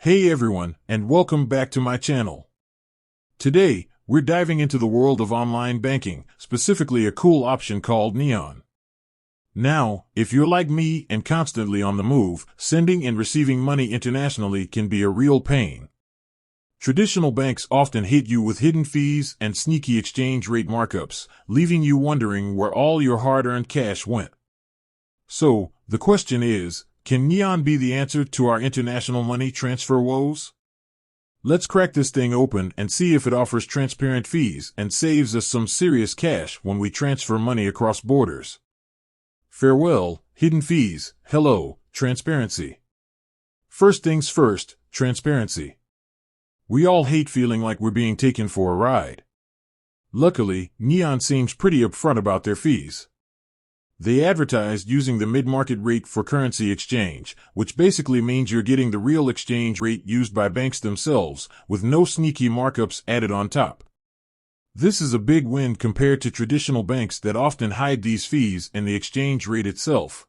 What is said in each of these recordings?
Hey everyone, and welcome back to my channel. Today, we're diving into the world of online banking, specifically a cool option called Neon. Now, if you're like me and constantly on the move, sending and receiving money internationally can be a real pain. Traditional banks often hit you with hidden fees and sneaky exchange rate markups, leaving you wondering where all your hard-earned cash went. So, the question is, can Neon be the answer to our international money transfer woes? Let's crack this thing open and see if it offers transparent fees and saves us some serious cash when we transfer money across borders. Farewell, hidden fees. Hello, transparency. First things first, transparency. We all hate feeling like we're being taken for a ride. Luckily, Neon seems pretty upfront about their fees. They advertised using the mid-market rate for currency exchange, which basically means you're getting the real exchange rate used by banks themselves, with no sneaky markups added on top. This is a big win compared to traditional banks that often hide these fees in the exchange rate itself.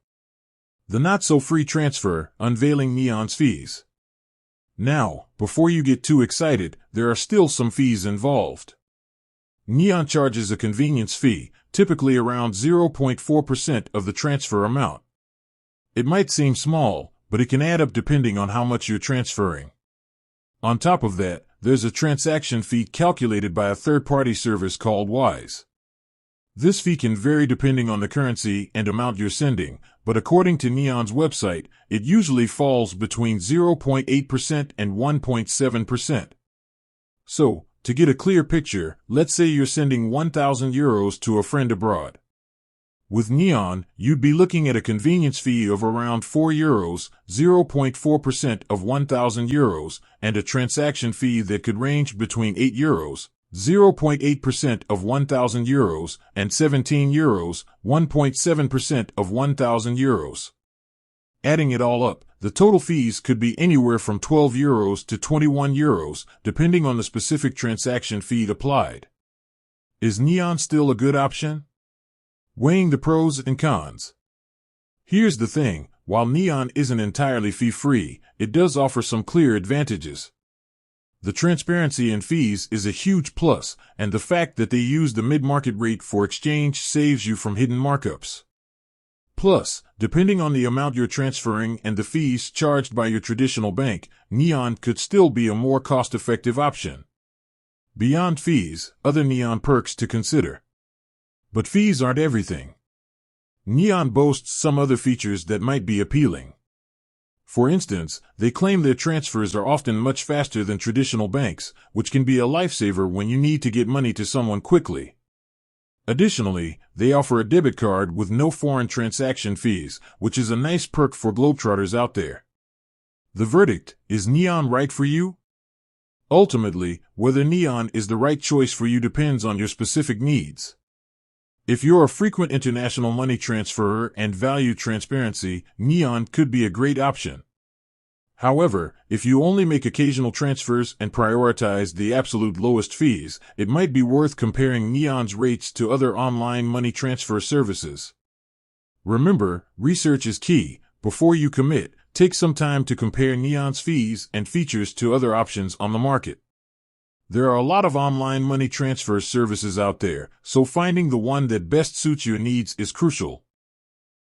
The not-so-free transfer, unveiling Neon's fees. Now, before you get too excited, there are still some fees involved. Neon charges a convenience fee, typically around 0.4% of the transfer amount. It might seem small, but it can add up depending on how much you're transferring. On top of that, there's a transaction fee calculated by a third-party service called Wise. This fee can vary depending on the currency and amount you're sending, but according to Neon's website, it usually falls between 0.8% and 1.7%. So, to get a clear picture, let's say you're sending 1,000 euros to a friend abroad. With Neon, you'd be looking at a convenience fee of around 4 euros, 0.4% of 1,000 euros, and a transaction fee that could range between 8 euros, 0.8% of 1,000 euros, and 17 euros, 1.7% of 1,000 euros. Adding it all up, the total fees could be anywhere from 12 euros to 21 euros, depending on the specific transaction fee applied. Is Neon still a good option? Weighing the pros and cons. Here's the thing, while Neon isn't entirely fee-free, it does offer some clear advantages. The transparency in fees is a huge plus, and the fact that they use the mid-market rate for exchange saves you from hidden markups. Plus, depending on the amount you're transferring and the fees charged by your traditional bank, Neon could still be a more cost-effective option. Beyond fees, other Neon perks to consider. But fees aren't everything. Neon boasts some other features that might be appealing. For instance, they claim their transfers are often much faster than traditional banks, which can be a lifesaver when you need to get money to someone quickly. Additionally, they offer a debit card with no foreign transaction fees, which is a nice perk for globetrotters out there. The verdict, is Neon right for you? Ultimately, whether Neon is the right choice for you depends on your specific needs. If you're a frequent international money transferer and value transparency, Neon could be a great option. However, if you only make occasional transfers and prioritize the absolute lowest fees, it might be worth comparing Neon's rates to other online money transfer services. Remember, research is key. Before you commit, take some time to compare Neon's fees and features to other options on the market. There are a lot of online money transfer services out there, so finding the one that best suits your needs is crucial.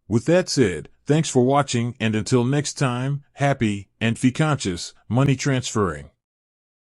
With that said, thanks for watching, and until next time, happy and fee-conscious money transferring.